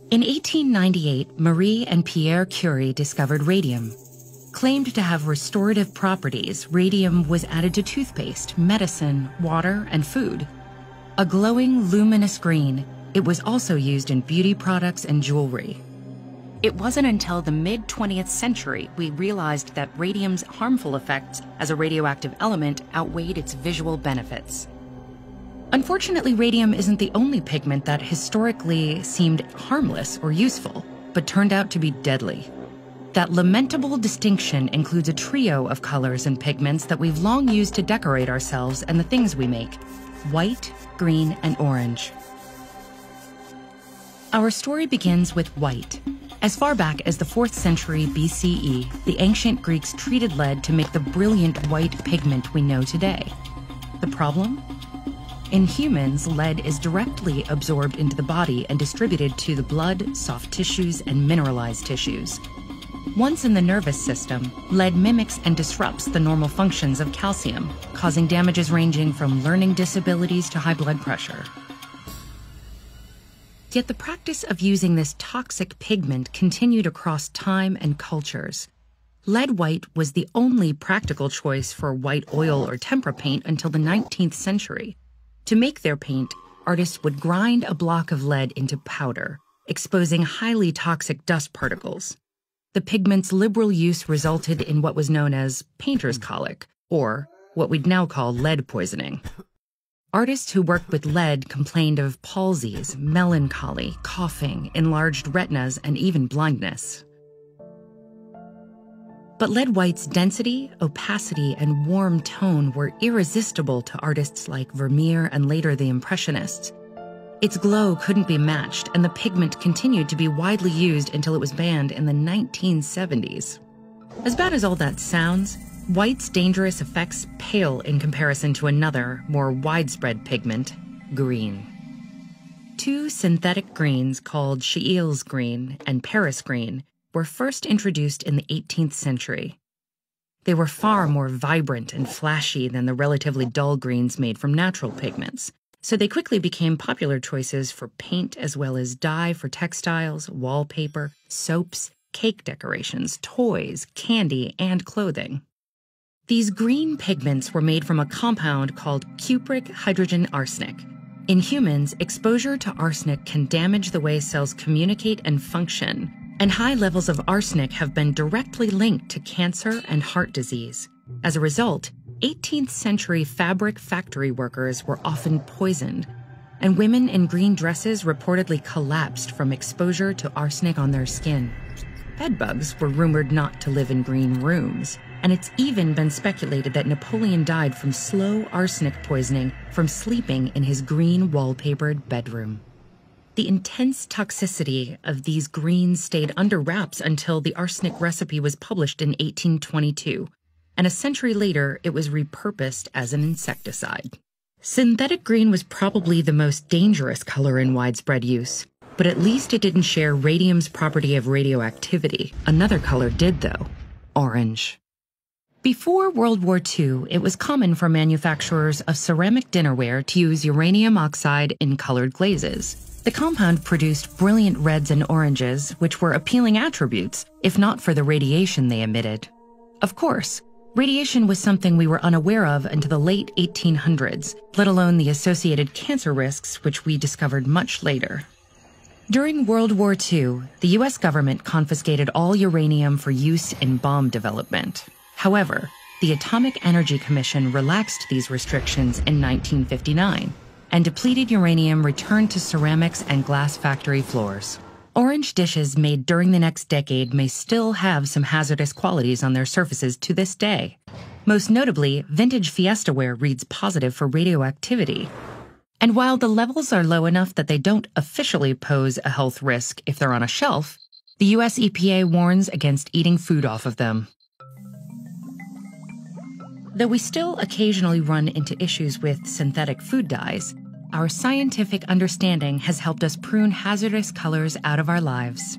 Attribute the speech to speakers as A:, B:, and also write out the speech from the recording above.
A: In 1898, Marie and Pierre Curie discovered radium. Claimed to have restorative properties, radium was added to toothpaste, medicine, water, and food. A glowing, luminous green, it was also used in beauty products and jewelry. It wasn't until the mid-20th century we realized that radium's harmful effects as a radioactive element outweighed its visual benefits. Unfortunately, radium isn't the only pigment that historically seemed harmless or useful, but turned out to be deadly. That lamentable distinction includes a trio of colors and pigments that we've long used to decorate ourselves and the things we make: white, green, and orange. Our story begins with white. As far back as the 4th century BCE, the ancient Greeks treated lead to make the brilliant white pigment we know today. The problem? In humans, lead is directly absorbed into the body and distributed to the blood, soft tissues, and mineralized tissues. Once in the nervous system, lead mimics and disrupts the normal functions of calcium, causing damages ranging from learning disabilities to high blood pressure. Yet the practice of using this toxic pigment continued across time and cultures. Lead white was the only practical choice for white oil or tempera paint until the 19th century. To make their paint, artists would grind a block of lead into powder, exposing highly toxic dust particles. The pigment's liberal use resulted in what was known as painter's colic, or what we'd now call lead poisoning. Artists who worked with lead complained of palsies, melancholy, coughing, enlarged retinas, and even blindness. But lead white's density, opacity, and warm tone were irresistible to artists like Vermeer and later the Impressionists. Its glow couldn't be matched, and the pigment continued to be widely used until it was banned in the 1970s. As bad as all that sounds, white's dangerous effects pale in comparison to another, more widespread pigment, green. Two synthetic greens called Scheele's green and Paris green were first introduced in the 18th century. They were far more vibrant and flashy than the relatively dull greens made from natural pigments, so they quickly became popular choices for paint as well as dye for textiles, wallpaper, soaps, cake decorations, toys, candy, and clothing. These green pigments were made from a compound called cupric hydrogen arsenic. In humans, exposure to arsenic can damage the way cells communicate and function, and high levels of arsenic have been directly linked to cancer and heart disease. As a result, 18th century fabric factory workers were often poisoned, and women in green dresses reportedly collapsed from exposure to arsenic on their skin. Bedbugs were rumored not to live in green rooms, and it's even been speculated that Napoleon died from slow arsenic poisoning from sleeping in his green wallpapered bedroom. The intense toxicity of these greens stayed under wraps until the arsenic recipe was published in 1822, and a century later it was repurposed as an insecticide. Synthetic green was probably the most dangerous color in widespread use, but at least it didn't share radium's property of radioactivity. Another color did, though: orange. Before World War II, it was common for manufacturers of ceramic dinnerware to use uranium oxide in colored glazes. The compound produced brilliant reds and oranges, which were appealing attributes, if not for the radiation they emitted. Of course, radiation was something we were unaware of until the late 1800s, let alone the associated cancer risks, which we discovered much later. During World War II, the U.S. government confiscated all uranium for use in bomb development. However, the Atomic Energy Commission relaxed these restrictions in 1959, and depleted uranium returned to ceramics and glass factory floors. Orange dishes made during the next decade may still have some hazardous qualities on their surfaces to this day. Most notably, vintage Fiesta ware reads positive for radioactivity. And while the levels are low enough that they don't officially pose a health risk if they're on a shelf, the US EPA warns against eating food off of them. Though we still occasionally run into issues with synthetic food dyes, our scientific understanding has helped us prune hazardous colors out of our lives.